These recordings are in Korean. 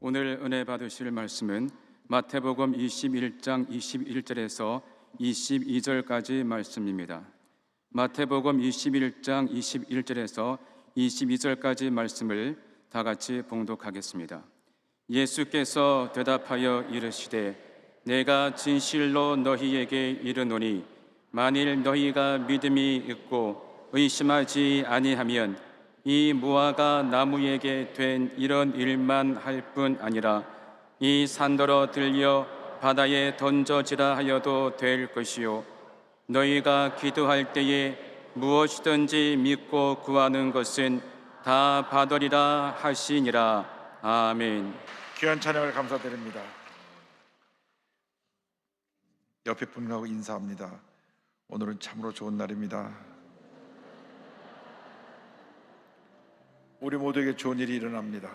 오늘 은혜 받으실 말씀은 마태복음 21장 21절에서 22절까지 말씀입니다. 마태복음 21장 21절에서 22절까지 말씀을 다 같이 봉독하겠습니다. 예수께서 대답하여 이르시되 내가 진실로 너희에게 이르노니 만일 너희가 믿음이 있고 의심하지 아니하면 이 무화과 나무에게 된 이런 일만 할 뿐 아니라 이 산더러 들려 바다에 던져지라 하여도 될 것이요 너희가 기도할 때에 무엇이든지 믿고 구하는 것은 다 받으리라 하시니라. 아멘. 귀한 찬양을 감사드립니다. 옆에 분하고 인사합니다. 오늘은 참으로 좋은 날입니다. 우리 모두에게 좋은 일이 일어납니다.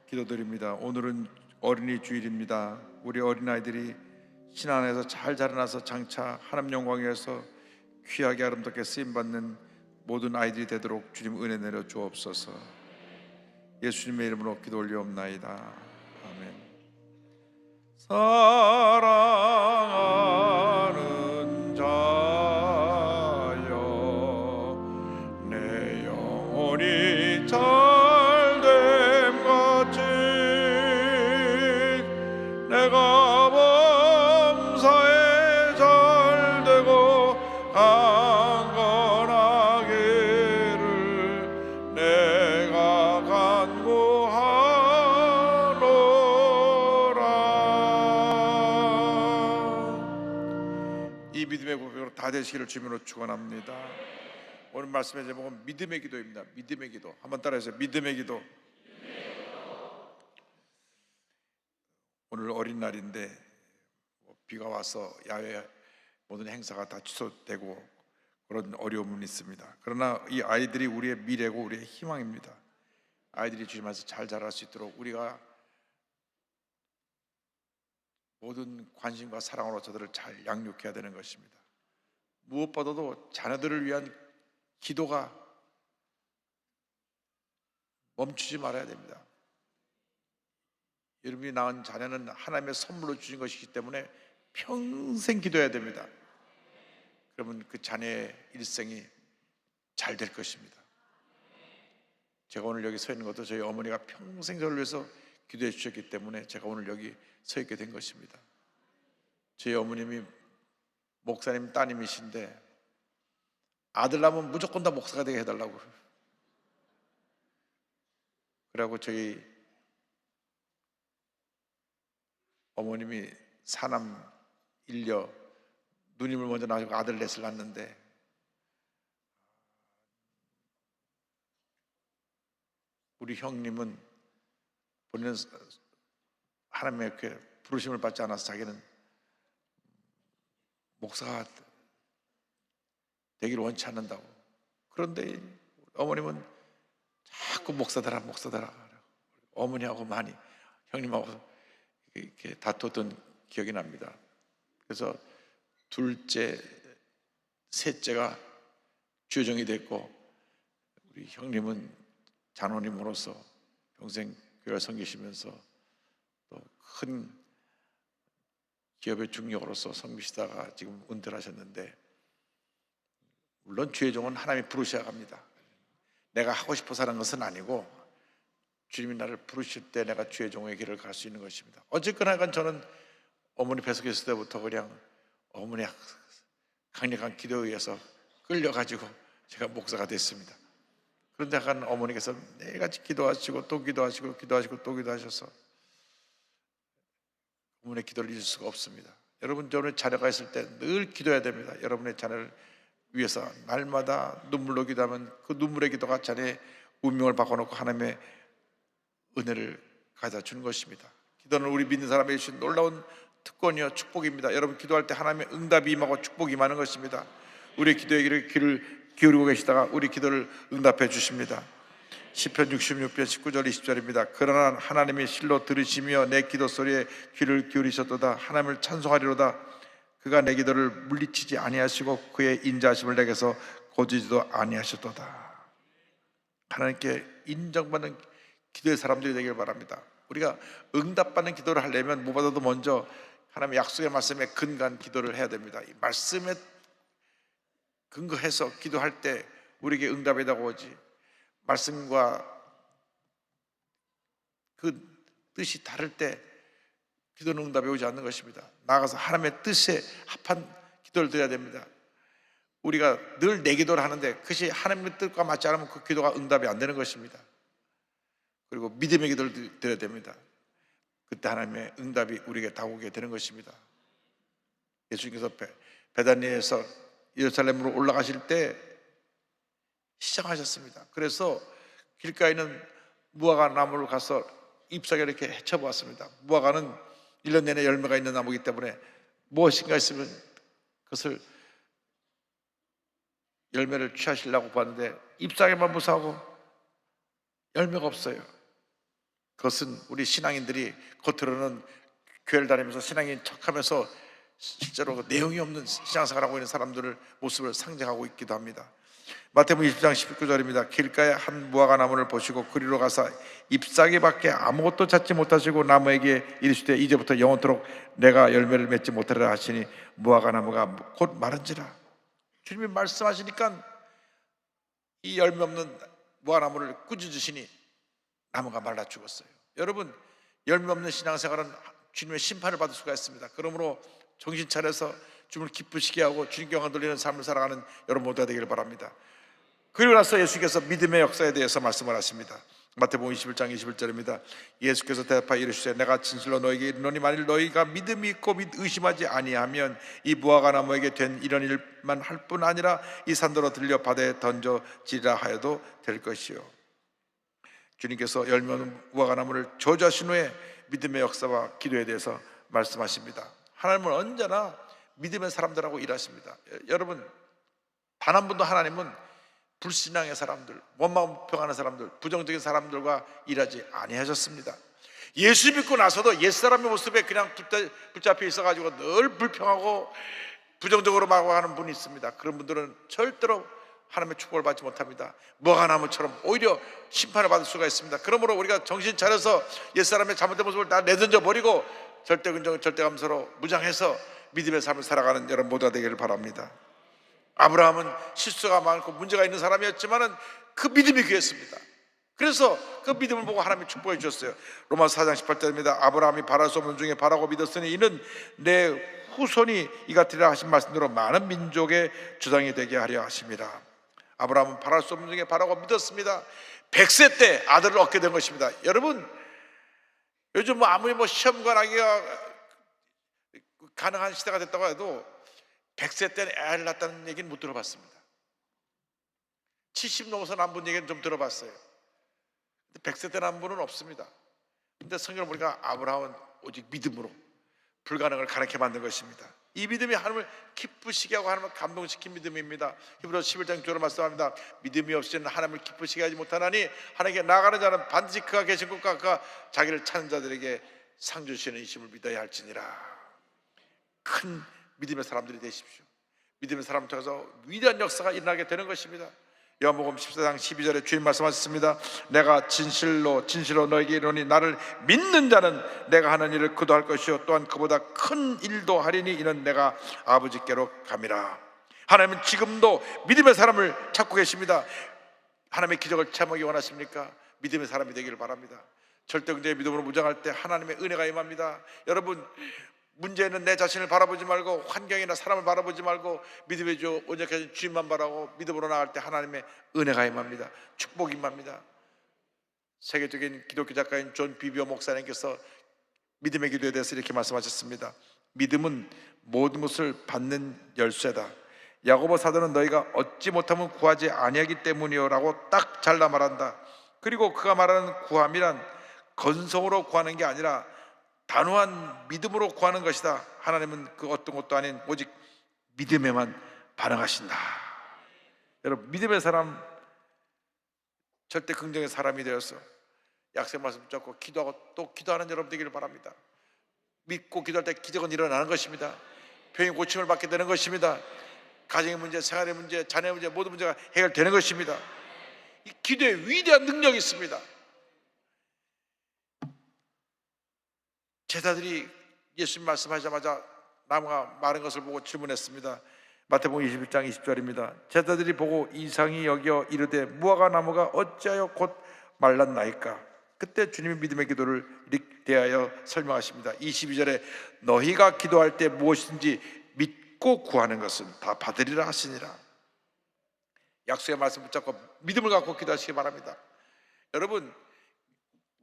기도드립니다. 오늘은 어린이 주일입니다. 우리 어린아이들이 신 안에서 잘 자라나서 장차 하나님 영광 위에서 귀하게 아름답게 쓰임받는 모든 아이들이 되도록 주님 은혜 내려 주옵소서. 예수님의 이름으로 기도 올리옵나이다. 아멘. 사랑하는 자여 내 영혼이 잘됨 같이 내가 범사에 잘되고 강건하기를 내가 간구하노라. 이 믿음의 고백으로 다 되시기를 주님으로 축원합니다. 오늘 말씀의 제목은 믿음의 기도입니다. 믿음의 기도. 한번 따라해서 믿음의 기도. 오늘 어린날인데 비가 와서 야외 모든 행사가 다 취소되고 그런 어려움은 있습니다. 그러나 이 아이들이 우리의 미래고 우리의 희망입니다. 아이들이 주님 안에서 잘 자랄 수 있도록 우리가 모든 관심과 사랑으로 저들을 잘 양육해야 되는 것입니다. 무엇보다도 자녀들을 위한 기도가 멈추지 말아야 됩니다. 여러분이 낳은 자녀는 하나님의 선물로 주신 것이기 때문에 평생 기도해야 됩니다. 그러면 그 자녀의 일생이 잘 될 것입니다. 제가 오늘 여기 서 있는 것도 저희 어머니가 평생 저를 위해서 기도해 주셨기 때문에 제가 오늘 여기 서 있게 된 것입니다. 저희 어머님이 목사님 따님이신데 아들 낳으면 무조건 다 목사가 되게 해달라고. 그래갖고 저희 어머님이 사남 일녀 누님을 먼저 낳으시고 아들 넷을 낳았는데 우리 형님은 본인은 하나님의 그 부르심을 받지 않아서 자기는 목사가 되기를 원치 않는다고. 그런데 어머님은 자꾸 목사더라 어머니하고 많이 형님하고 이렇게 다퉜던 기억이 납니다. 그래서 둘째, 셋째가 주정이 됐고 우리 형님은 장로님으로서 평생 교회를 섬기시면서 또 큰 기업의 중역으로서 섬기시다가 지금 은퇴하셨는데 물론 주의 종은 하나님이 부르셔야 합니다. 내가 하고 싶어서 하는 것은 아니고 주님이 나를 부르실 때 내가 주의 종의 길을 갈 수 있는 것입니다. 어쨌거나 약간 저는 어머니 뱃속에 있을 때부터 그냥 어머니 강력한 기도에 의해서 끌려가지고 제가 목사가 됐습니다. 그런데 약간 어머니께서 매일같이 기도하시고 또 기도하시고 또 기도하셔서 어머니의 기도를 잊을 수가 없습니다. 여러분 저는 자녀가 있을 때 늘 기도해야 됩니다. 여러분의 자녀를 위해서 날마다 눈물로 기도하면 그 눈물의 기도가 자녀의 운명을 바꿔놓고 하나님의 은혜를 가져다 주는 것입니다. 기도는 우리 믿는 사람에게 주신 놀라운 특권이요 축복입니다. 여러분 기도할 때 하나님의 응답이 임하고 축복이 임하는 것입니다. 우리의 기도에 귀를 기울이고 계시다가 우리 기도를 응답해 주십니다. 시편 66편 19절 20절입니다. 그러나 하나님이 실로 들으시며 내 기도 소리에 귀를 기울이셨도다. 하나님을 찬송하리로다. 그가 내 기도를 물리치지 아니하시고 그의 인자하심을 내게서 거두지도 아니하셨도다. 하나님께 인정받는 기도의 사람들이 되길 바랍니다. 우리가 응답받는 기도를 하려면 무엇보다도 먼저 하나님의 약속의 말씀에 근거한 기도를 해야 됩니다. 이 말씀에 근거해서 기도할 때 우리에게 응답이 나오지, 말씀과 그 뜻이 다를 때 기도는 응답이 오지 않는 것입니다. 나아가서 하나님의 뜻에 합한 기도를 드려야 됩니다. 우리가 늘 내 기도를 하는데 그것이 하나님의 뜻과 맞지 않으면 그 기도가 응답이 안 되는 것입니다. 그리고 믿음의 기도를 드려야 됩니다. 그때 하나님의 응답이 우리에게 다가오게 되는 것입니다. 예수님께서 베다니에서 예루살렘으로 올라가실 때 시장하셨습니다. 그래서 길가에 있는 무화과 나무를 가서 잎사귀 이렇게 헤쳐보았습니다. 무화과는 1년 내내 열매가 있는 나무이기 때문에 무엇인가 있으면 그것을 열매를 취하시려고 봤는데 잎사귀만 무사하고 열매가 없어요. 그것은 우리 신앙인들이 겉으로는 교회를 다니면서 신앙인 척하면서 실제로 내용이 없는 신앙생활을 하고 있는 사람들을 모습을 상징하고 있기도 합니다. 마태복음 20장 19절입니다. 길가에 한 무화과 나무를 보시고 그리로 가서 잎사귀밖에 아무것도 찾지 못하시고 나무에게 이르시되 이제부터 영원토록 내가 열매를 맺지 못하리라 하시니 무화과 나무가 곧 마른지라. 주님이 말씀하시니까 이 열매 없는 무화과 나무를 꾸짖으시니 나무가 말라 죽었어요. 여러분, 열매 없는 신앙생활은 주님의 심판을 받을 수가 있습니다. 그러므로 정신 차려서 주님을 기쁘시게 하고 주님께 영광 돌리는 삶을 살아가는 여러분 모두가 되기를 바랍니다. 그리고 나서 예수께서 믿음의 역사에 대해서 말씀을 하십니다. 마태복음 21장 21절입니다. 예수께서 대답하여 이르시되 내가 진실로 너에게 이르노니 만일 너희가 믿음이 있고 의심하지 아니하면 이 무화과 나무에게 된 이런 일만 할 뿐 아니라 이 산더러 들려 바다에 던져지라 하여도 될 것이요. 주님께서 열매 없는 무화과 나무를 저주하신 후에 믿음의 역사와 기도에 대해서 말씀하십니다. 하나님은 언제나 믿음의 사람들하고 일하십니다. 여러분, 단 한 번도 하나님은 불신앙의 사람들, 원망 평하는 사람들, 부정적인 사람들과 일하지 아니하셨습니다. 예수 믿고 나서도 옛사람의 모습에 그냥 붙잡혀 있어가지고 늘 불평하고 부정적으로 말하는 분이 있습니다. 그런 분들은 절대로 하나님의 축복을 받지 못합니다. 무화과나무처럼 오히려 심판을 받을 수가 있습니다. 그러므로 우리가 정신 차려서 옛사람의 잘못된 모습을 다 내던져 버리고 절대긍정, 절대감사로 무장해서 믿음의 삶을 살아가는 여러분 모두가 되기를 바랍니다. 아브라함은 실수가 많고 문제가 있는 사람이었지만은 그 믿음이 귀했습니다. 그래서 그 믿음을 보고 하나님이 축복해 주셨어요. 로마서 4장 18절입니다. 아브라함이 바랄 수 없는 중에 바라고 믿었으니 이는 내 후손이 이같으리라 하신 말씀대로 많은 민족의 주장이 되게 하려 하심이라. 아브라함은 바랄 수 없는 중에 바라고 믿었습니다. 100세 때 아들을 얻게 된 것입니다. 여러분, 요즘 아무리 시험관 하기가 가능한 시대가 됐다고 해도 100세 때는 애를 낳았다는 얘기는 못 들어봤습니다. 70 넘어서 난 분 얘기는 좀 들어봤어요. 100세 때 난 분은 없습니다. 근데 성경을 보니까 아브라함은 오직 믿음으로 불가능을 가능케 만든 것입니다. 이 믿음이 하나님을 기쁘시게 하고 하나님을 감동시킨 믿음입니다. 히브리서 11장 6절에 말씀합니다. 믿음이 없이는 하나님을 기쁘시게 하지 못하나니 하나님께 나아가는 자는 반드시 그가 계신 곳과 그가 자기를 찾는 자들에게 상 주시는 이심을 믿어야 할지니라. 큰 믿음의 사람들이 되십시오. 믿음의 사람을 통해서 위대한 역사가 일어나게 되는 것입니다. 요한복음 14장 12절에 주님 말씀하셨습니다. 내가 진실로 너에게 이르노니 나를 믿는 자는 내가 하는 일을 그도 할 것이요 또한 그보다 큰 일도 하리니 이는 내가 아버지께로 감이라. 하나님은 지금도 믿음의 사람을 찾고 계십니다. 하나님의 기적을 체험하기 원하십니까? 믿음의 사람이 되기를 바랍니다. 절대긍정의 믿음으로 무장할 때 하나님의 은혜가 임합니다. 여러분, 문제는 내 자신을 바라보지 말고 환경이나 사람을 바라보지 말고 믿음의 주 온전하신 주님만 바라고 믿음으로 나갈 때 하나님의 은혜가 임합니다. 축복이 임합니다. 세계적인 기독교 작가인 존 비비오 목사님께서 믿음의 기도에 대해서 이렇게 말씀하셨습니다. 믿음은 모든 것을 받는 열쇠다. 야고보 사도는 너희가 얻지 못하면 구하지 아니하기 때문이요 라고 딱 잘라 말한다. 그리고 그가 말하는 구함이란 건성으로 구하는 게 아니라 단호한 믿음으로 구하는 것이다. 하나님은 그 어떤 것도 아닌 오직 믿음에만 반응하신다. 여러분, 믿음의 사람, 절대 긍정의 사람이 되어서 약속의 말씀 붙잡고 기도하고 또 기도하는 여러분 되기를 바랍니다. 믿고 기도할 때 기적은 일어나는 것입니다. 병이 고침을 받게 되는 것입니다. 가정의 문제, 생활의 문제, 자녀의 문제, 모든 문제가 해결되는 것입니다. 이 기도에 위대한 능력이 있습니다. 제자들이 예수님 말씀하자마자 나무가 마른 것을 보고 질문했습니다. 마태복음 21장 20절입니다. 제자들이 보고 이상히 여겨 이르되 무화과 나무가 어찌하여 곧 말랐나이까. 그때 주님이 믿음의 기도를 대하여 설명하십니다. 22절에 너희가 기도할 때 무엇인지 믿고 구하는 것은 다 받으리라 하시니라. 약속의 말씀 붙잡고 믿음을 갖고 기도하시기 바랍니다. 여러분,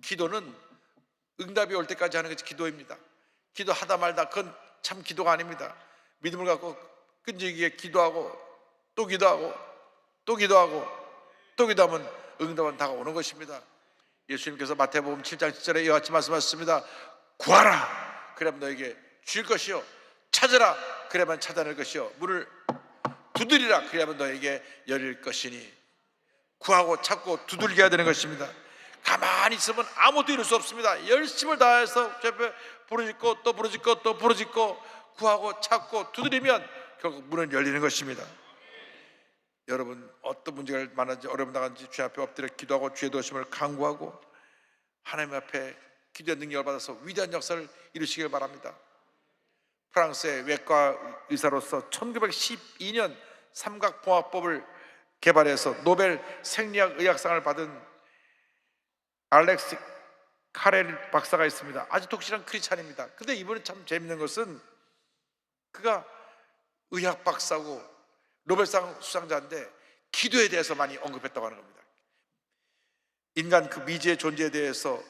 기도는 응답이 올 때까지 하는 것이 기도입니다. 기도하다 말다 그건 참 기도가 아닙니다. 믿음을 갖고 끈질기게 기도하고 또 기도하고 또 기도하고 또 기도하면 응답은 다가오는 것입니다. 예수님께서 마태복음 7장 10절에 이와 같이 말씀하셨습니다. 구하라 그러면 너에게 주실 것이요, 찾으라 그러면 찾아낼 것이요, 문을 두드리라 그러면 너에게 열릴 것이니. 구하고 찾고 두들겨야 되는 것입니다. 가만히 있으면 아무것도 이룰 수 없습니다. 열심을 다해서 부르짖고 또 부르짖고 또 부르짖고 구하고 찾고 두드리면 결국 문은 열리는 것입니다. 여러분, 어떤 문제가 많은지 어려움 나간지 주님 앞에 엎드려 기도하고 주의 도우심을 간구하고 하나님 앞에 기도의 능력을 받아서 위대한 역사를 이루시길 바랍니다. 프랑스의 외과 의사로서 1912년 삼각봉합법을 개발해서 노벨 생리학 의학상을 받은 알렉스 카렐 박사가 있습니다. 아주 독실한 크리스찬입니다. 근데 이번에 참 재밌는 것은 그가 의학 박사고 노벨상 수상자인데 기도에 대해서 많이 언급했다고 하는 겁니다. 인간 그 미지의 존재에 대해서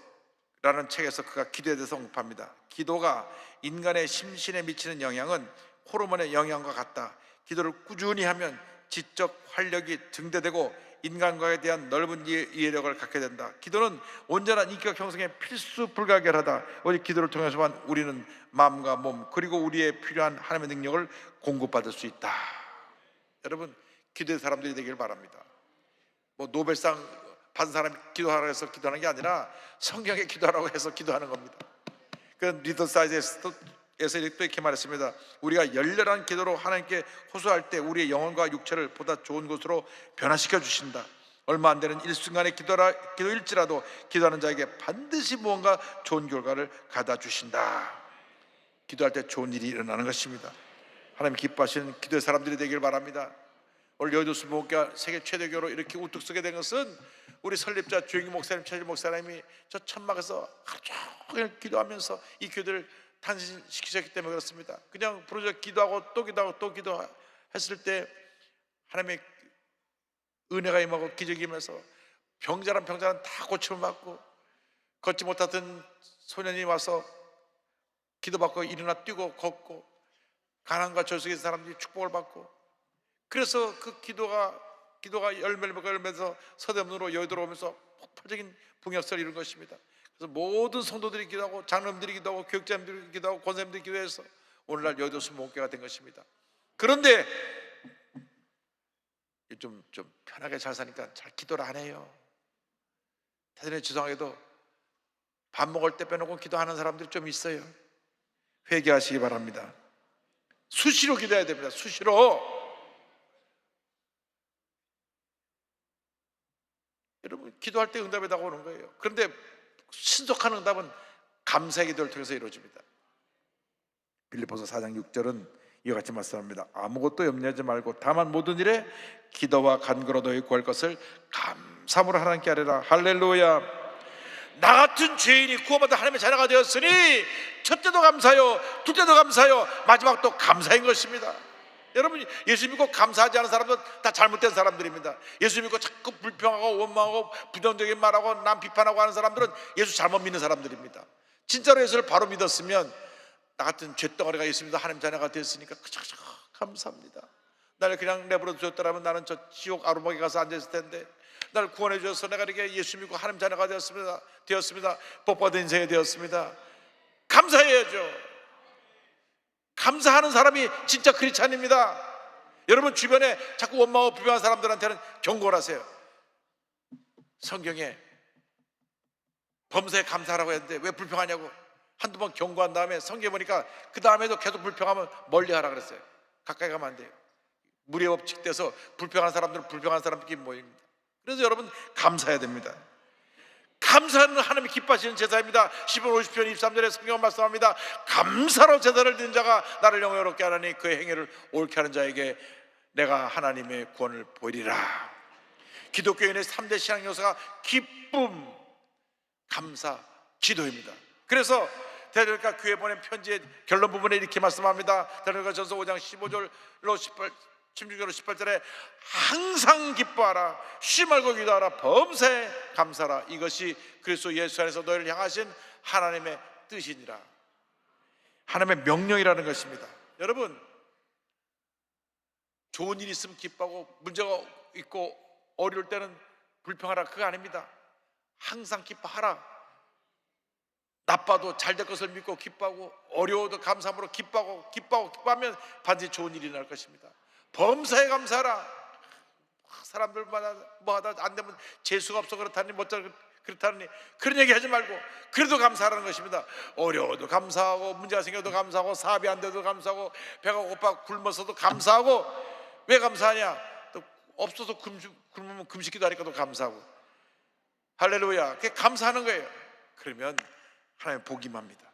라는 책에서 그가 기도에 대해서 언급합니다. 기도가 인간의 심신에 미치는 영향은 호르몬의 영향과 같다. 기도를 꾸준히 하면 지적 활력이 증대되고 인간과에 대한 넓은 이해력을 갖게 된다. 기도는 온전한 인격 형성에 필수 불가결하다. 오직 기도를 통해서만 우리는 마음과 몸 그리고 우리의 필요한 하나님의 능력을 공급받을 수 있다. 여러분, 기도의 사람들이 되길 바랍니다. 뭐 노벨상 받은 사람이 기도하라고 해서 기도하는 게 아니라 성경에 기도하라고 해서 기도하는 겁니다. 그 리더 사이즈에서 또 이렇게 말했습니다. 우리가 열렬한 기도로 하나님께 호소할 때 우리의 영혼과 육체를 보다 좋은 곳으로 변화시켜 주신다. 얼마 안 되는 일순간의 기도일지라도 기도하는 자에게 반드시 무언가 좋은 결과를 가다 주신다. 기도할 때 좋은 일이 일어나는 것입니다. 하나님 기뻐하시는 기도의 사람들이 되길 바랍니다. 오늘 여의도 수목교가 세계 최대 교로 이렇게 우뚝 서게 된 것은 우리 설립자 주영기 목사님, 최재 목사님이 저 천막에서 하루 종일 기도하면서 이 교회를 탄생시키셨기 때문에 그렇습니다. 그냥 부르짖어 기도하고 또 기도하고 또 기도했을 때 하나님의 은혜가 임하고 기적이 임해서 병자란 다 고침을 받고 걷지 못하던 소년이 와서 기도받고 일어나 뛰고 걷고 가난과 저속에 있는 사람들이 축복을 받고, 그래서 그 기도가 열매를 맺고 열매에서 서대문으로 여의도로 오면서 폭발적인 붕역사를 이룬 것입니다. 그래서 모든 성도들이 기도하고 장로님들이 기도하고 교육자님들이 기도하고 권사님들이 기도해서 오늘날 여의도 수목교가 된 것입니다. 그런데 좀 편하게 잘 사니까 잘 기도를 안 해요. 대단히 죄송하게도 밥 먹을 때 빼놓고 기도하는 사람들이 좀 있어요. 회개하시기 바랍니다. 수시로 기도해야 됩니다. 수시로. 여러분, 기도할 때 응답이 다가오는 거예요. 그런데 신속한 응답은 감사의 기도를 통해서 이루어집니다. 빌립보서 4장 6절은 이와 같이 말씀합니다. 아무것도 염려하지 말고 다만 모든 일에 기도와 간구로 너희 구할 것을 감사함으로 하나님께 아뢰라. 할렐루야. 나 같은 죄인이 구원받아 하나님의 자녀가 되었으니 첫째도 감사요, 둘째도 감사요, 마지막도 감사인 것입니다. 여러분, 예수 믿고 감사하지 않은 사람들은 다 잘못된 사람들입니다. 예수 믿고 자꾸 불평하고 원망하고 부정적인 말하고 남 비판하고 하는 사람들은 예수 잘못 믿는 사람들입니다. 진짜로 예수를 바로 믿었으면 나 같은 쇳덩어리가 예수 믿어 하나님 자녀가 되었으니까 그저 감사합니다. 나를 그냥 내버려 두셨더라면 나는 저 지옥 아루목에 가서 앉아있을 텐데 나를 구원해 주셔서 내가 이렇게 예수 믿고 하나님 자녀가 되었습니다. 복받은 인생이 되었습니다. 감사해야죠. 감사하는 사람이 진짜 크리스찬입니다. 여러분 주변에 자꾸 원망하고 불평하는 사람들한테는 경고를 하세요. 성경에 범사에 감사하라고 했는데 왜 불평하냐고 한두 번 경고한 다음에 성경에 보니까 그 다음에도 계속 불평하면 멀리하라 그랬어요. 가까이 가면 안 돼요. 무리의 법칙 돼서 불평하는 사람들은 불평하는 사람들끼리 모입니다. 그래서 여러분 감사해야 됩니다. 감사는 하나님이 기뻐하시는 제사입니다. 10편 50편 23절에 성경 말씀합니다. 감사로 제사를 드린 자가 나를 영예롭게 하나니 그의 행위를 옳게 하는 자에게 내가 하나님의 구원을 보이리라. 기독교인의 3대 신앙 요소가 기쁨, 감사, 기도입니다. 그래서 데살로니가 교회 보낸 편지의 결론 부분에 이렇게 말씀합니다. 데살로니가 전서 5장 15절로 16절로 18절에 항상 기뻐하라, 쉬지 말고 기도하라, 범사에 감사하라. 이것이 그리스도 예수 안에서 너희를 향하신 하나님의 뜻이니라. 하나님의 명령이라는 것입니다. 여러분, 좋은 일이 있으면 기뻐하고 문제가 있고 어려울 때는 불평하라, 그거 아닙니다. 항상 기뻐하라. 나빠도 잘 될 것을 믿고 기뻐하고 어려워도 감사함으로 기뻐하면 반드시 좋은 일이 날 것입니다. 범사에 감사하라. 사람들마다 뭐하다 안 되면 재수가 없어 그렇다니 그렇다니 그런 얘기 하지 말고 그래도 감사하라는 것입니다. 어려워도 감사하고 문제가 생겨도 감사하고 사업이 안 돼도 감사하고 배가 고파 굶어서도 감사하고. 왜 감사하냐? 또 없어서 굶으면 금식기도 하니까 또 감사하고. 할렐루야. 그게 감사하는 거예요. 그러면 하나님 복이 맙니다.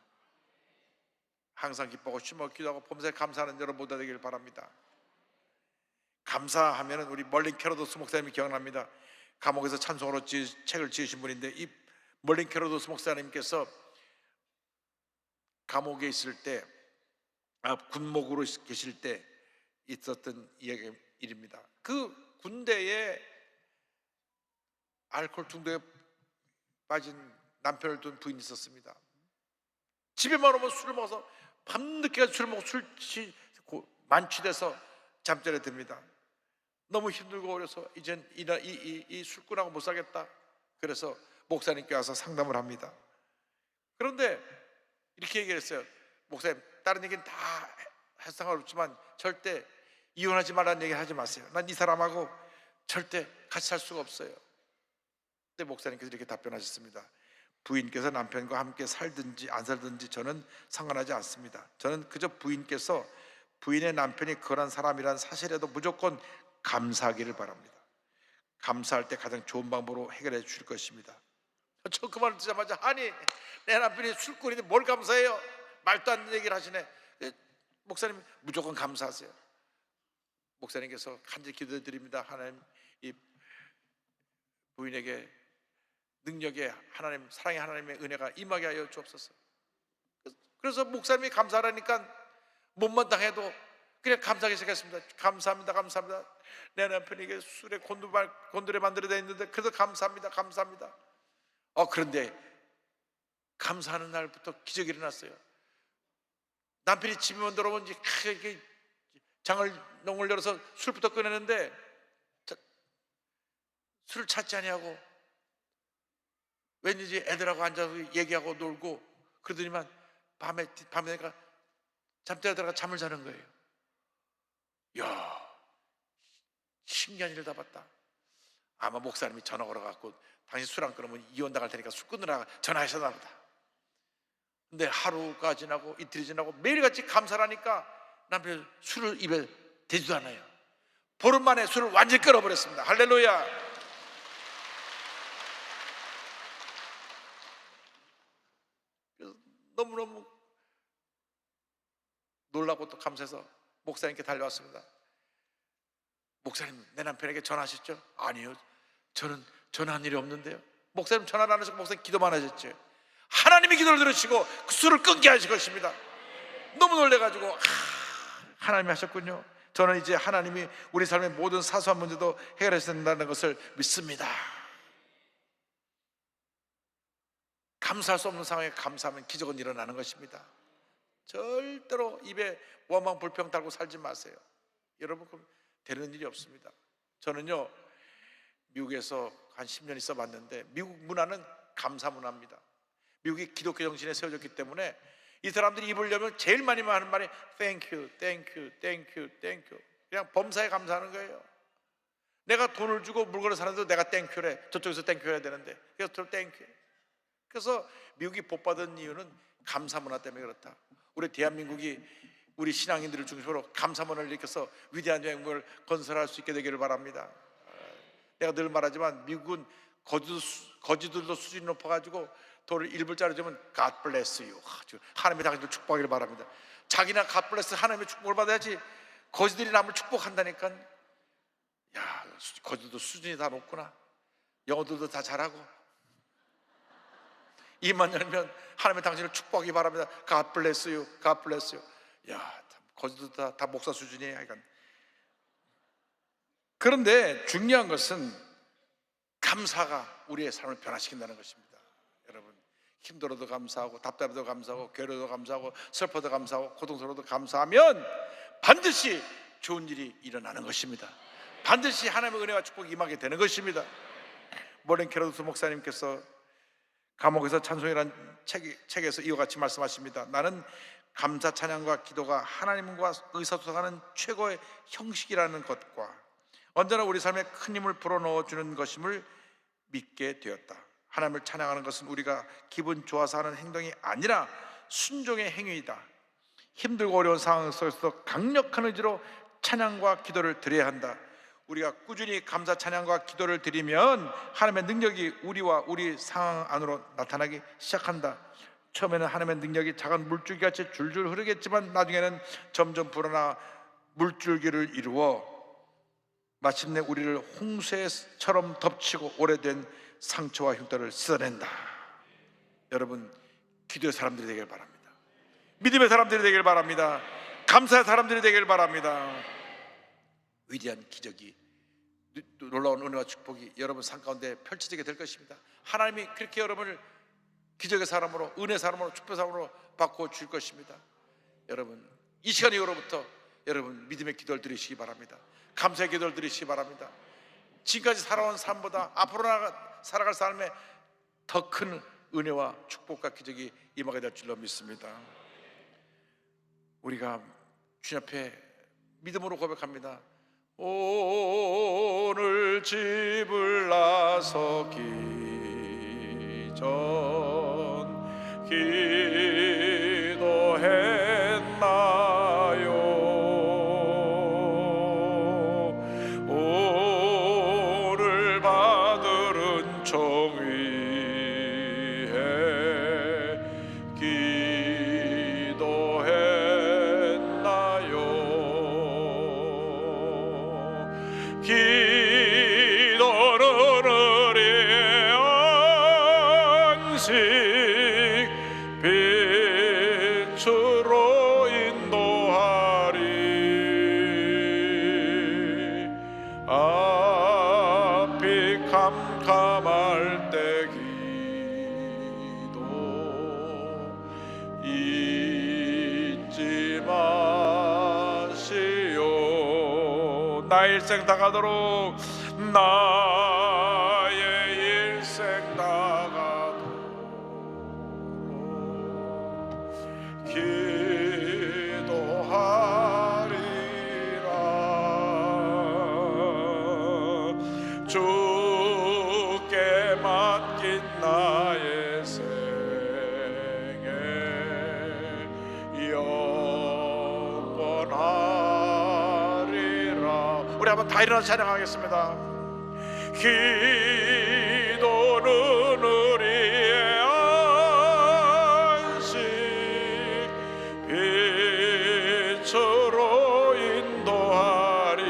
항상 기뻐하고 쉬며 기도하고 범사에 감사하는 여러분 모두 되기를 바랍니다. 감사하면은 우리 멀린 캐로도스 목사님이 기억납니다. 감옥에서 찬송으로 책을 지으신 분인데 이 멀린 캐로도스 목사님께서 감옥에 있을 때 군목으로 계실 때 있었던 일입니다. 그 군대에 알코올 중독에 빠진 남편을 둔 부인이 있었습니다. 집에만 오면 술을 먹어서 밤늦게까지 술을 먹고 만취돼서 잠자리에 듭니다. 너무 힘들고 어려서 이젠 이 술꾼하고 못 살겠다. 그래서 목사님께 와서 상담을 합니다. 그런데 이렇게 얘기를 했어요. 목사님, 다른 얘기는 다 할 상관없지만 절대 이혼하지 말라는 얘기 하지 마세요. 난 이 사람하고 절대 같이 살 수가 없어요. 근데 목사님께서 이렇게 답변하셨습니다. 부인께서 남편과 함께 살든지 안 살든지 저는 상관하지 않습니다. 저는 그저 부인께서 부인의 남편이 그런 사람이란 사실에도 무조건 감사하기를 바랍니다. 감사할 때 가장 좋은 방법으로 해결해 주실 것입니다. 저 그 말을 듣자마자 아니 내 남편이 술꾼인데 뭘 감사해요? 말도 안 되는 얘기를 하시네. 목사님 무조건 감사하세요. 목사님께서 간절히 기도해 드립니다. 하나님 이 부인에게 능력의 하나님, 사랑의 하나님의 은혜가 임하게 하여 주옵소서. 그래서 목사님이 감사하라니까 못만 당해도 그냥 감사하기 시작했습니다. 감사합니다, 감사합니다. 내 남편에게 술에 곤두레 만들어져 있는데 그래도 감사합니다, 감사합니다. 그런데 감사하는 날부터 기적이 일어났어요. 남편이 집에만 들어오면 이제 농을 열어서 술부터 꺼내는데 술을 찾지 아니하고 왠지 애들하고 앉아서 얘기하고 놀고 그러더니만 밤에 되니까 잠자리에 들어가 잠을 자는 거예요. 이야, 신기한 일을 다 봤다. 아마 목사님이 전화 걸어갖고 당신 술 안 끊으면 이혼 당할 테니까 술 끊으라 전화하셨나 보다. 근데 하루가 지나고 이틀이 지나고 매일같이 감사를 하니까 남편이 술을 입에 대지도 않아요. 보름 만에 술을 완전히 끊어버렸습니다. 할렐루야. 그래서 너무너무 놀라고 또 감사해서 목사님께 달려왔습니다. 목사님, 내 남편에게 전화하셨죠? 아니요, 저는 전화한 일이 없는데요. 목사님 전화를 안 하시고 목사님 기도만 하셨죠. 하나님이 기도를 들으시고 그 술을 끊게 하실 것입니다. 너무 놀래가지고 하나님이 하셨군요. 저는 이제 하나님이 우리 삶의 모든 사소한 문제도 해결하셔야 된다는 것을 믿습니다. 감사할 수 없는 상황에 감사하면 기적은 일어나는 것입니다. 절대로 입에 원망 불평 달고 살지 마세요. 여러분, 그럼 되는 일이 없습니다. 저는요 미국에서 한 10년 있어 봤는데 미국 문화는 감사 문화입니다. 미국이 기독교 정신에 세워졌기 때문에 이 사람들이 입을 열면 제일 많이 하는 말이 Thank you, thank you, thank you, thank you. 그냥 범사에 감사하는 거예요. 내가 돈을 주고 물건을 사는데도 내가 땡큐래. 저쪽에서 땡큐 해야 되는데 그래서 저 땡큐. 그래서 미국이 복받은 이유는 감사 문화 때문에 그렇다. 우리 대한민국이 우리 신앙인들을 중심으로 감사 문화를 일으켜서 위대한 영광을 건설할 수 있게 되기를 바랍니다. 내가 늘 말하지만 미국은 거지들도 수준이 높아가지고 돈을 1불짜리 주면 God bless you, 하나님의 당신을 축복하기를 바랍니다. 자기나 God bless 하나님의 축복을 받아야지 거지들이 남을 축복한다니까. 야, 거지들도 수준이 다 높구나. 영어들도 다 잘하고 입만 열면 하나님의 당신을 축복하기 바랍니다. God bless you, God bless you. 야, 거지들도 다 목사 수준이에요. 그런데 중요한 것은 감사가 우리의 삶을 변화시킨다는 것입니다. 여러분, 힘들어도 감사하고 답답해도 감사하고 괴로워도 감사하고 슬퍼도 감사하고 고통스러워도 감사하면 반드시 좋은 일이 일어나는 것입니다. 반드시 하나님의 은혜와 축복이 임하게 되는 것입니다. 모렌 캐러두스 목사님께서 감옥에서 찬송이라는 책에서 이와 같이 말씀하십니다. 나는 감사 찬양과 기도가 하나님과 의사소통하는 최고의 형식이라는 것과 언제나 우리 삶에 큰 힘을 불어넣어주는 것임을 믿게 되었다. 하나님을 찬양하는 것은 우리가 기분 좋아서 하는 행동이 아니라 순종의 행위이다. 힘들고 어려운 상황 속에서도 강력한 의지로 찬양과 기도를 드려야 한다. 우리가 꾸준히 감사 찬양과 기도를 드리면 하나님의 능력이 우리와 우리 상황 안으로 나타나기 시작한다. 처음에는 하나님의 능력이 작은 물줄기같이 줄줄 흐르겠지만 나중에는 점점 불어나 물줄기를 이루어 마침내 우리를 홍수처럼 덮치고 오래된 상처와 흉터를 씻어낸다. 여러분, 기도의 사람들이 되길 바랍니다. 믿음의 사람들이 되길 바랍니다. 감사의 사람들이 되길 바랍니다. 위대한 기적이, 놀라운 은혜와 축복이 여러분 삶 가운데 펼쳐지게 될 것입니다. 하나님이 그렇게 여러분을 기적의 사람으로, 은혜의 사람으로, 축복의 사람으로 바꿔줄 것입니다. 여러분, 이 시간 이후로부터 여러분 믿음의 기도를 드리시기 바랍니다. 감사의 기도를 드리시기 바랍니다. 지금까지 살아온 삶보다 앞으로 살아갈 삶에 더 큰 은혜와 축복과 기적이 임하게 될 줄로 믿습니다. 우리가 주님 앞에 믿음으로 고백합니다. 오늘 집을 나서기 전 기도했나요? 오늘 받은 정의에 기도했나요? 기도는 우리의 안식 빛으로 인도하리. 앞이 캄캄할 때 기도 잊지 마시오. 나의 일생 다가도록, 나의 일생 다가도록 기도하리라. 주께 맡긴 나의 생애 영원하리라. 우리 한번 다 일어나서 찬양하겠습니다. 기도는 우리의 안식 빛으로 인도하리.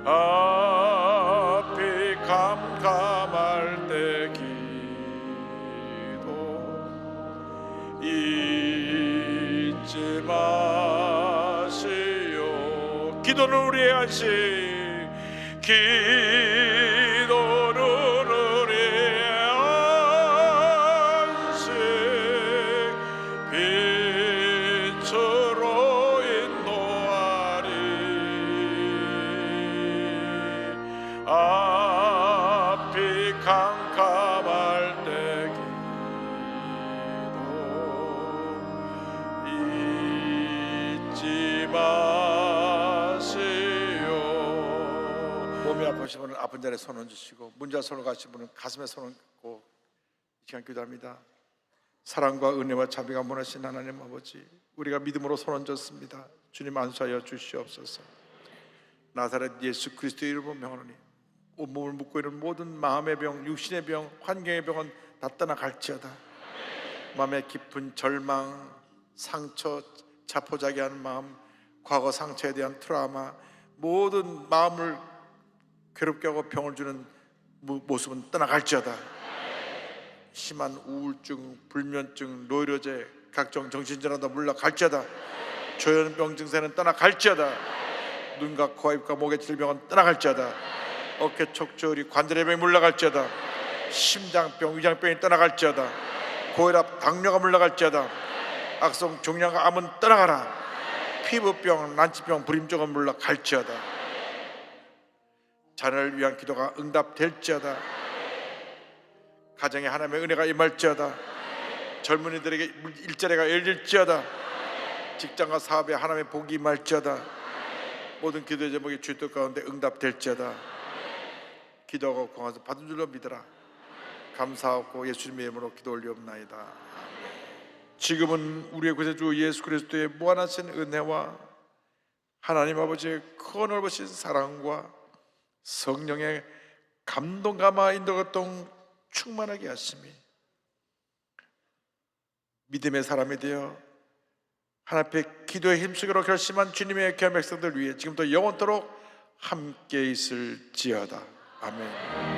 앞이 캄캄할 때 기도 잊지 마시오. 기도는 우리의 안식, 기도는 우리의 안식 빛으로 인도하리. 앞이 캄캄할 때 기도 잊지 마시오. 몸이 아프신 분은 아픈 자리에 손 얹으시고, 문자 손을 가신 분은 가슴에 손을 얹고 이 시간 기도합니다. 사랑과 은혜와 자비가 무너진 하나님 아버지, 우리가 믿음으로 손 얹었습니다. 주님 안수하여 주시옵소서. 나사렛 예수 그리스도의 이름으로 명하노니 온몸을 묶고 있는 모든 마음의 병, 육신의 병, 환경의 병은 다 떠나갈지어다. 마음의 깊은 절망, 상처, 자포자기한 마음, 과거 상처에 대한 트라우마, 모든 마음을 괴롭게 하고 병을 주는 모습은 떠나갈지어다. 심한 우울증, 불면증, 노이로제, 각종 정신질환도 물러갈지어다. 조현병 증세는 떠나갈지어다. 눈과 코, 입과 목의 질병은 떠나갈지어다. 어깨 척추리 관절의 병이 물러갈지어다. 심장병, 위장병이 떠나갈지어다. 고혈압, 당뇨가 물러갈지어다. 악성 종양과 암은 떠나가라. 피부병, 난치병, 불임증은 물러갈지어다. 자녀를 위한 기도가 응답될지어다. 가정에 하나님의 은혜가 임할지어다. 젊은이들에게 일자리가 열릴지어다. 직장과 사업에 하나님의 복이 임할지어다. 모든 기도의 제목이 주의 뜻 가운데 응답될지어다. 기도하고 공화서 받은 줄로 믿어라. 감사하고 예수님의 이름으로 기도 올리옵나이다. 아멘. 지금은 우리의 구세주 예수 그리스도의 무한하신 은혜와 하나님 아버지의 크고 넓으신 사랑과 성령의 감동감화 인도교통 충만하게 하심이 믿음의 사람이 되어 하나님 앞에 기도의 힘쓰기로 결심한 주님의 귀한 백성들 위해 지금도 영원토록 함께 있을지어다. 아멘.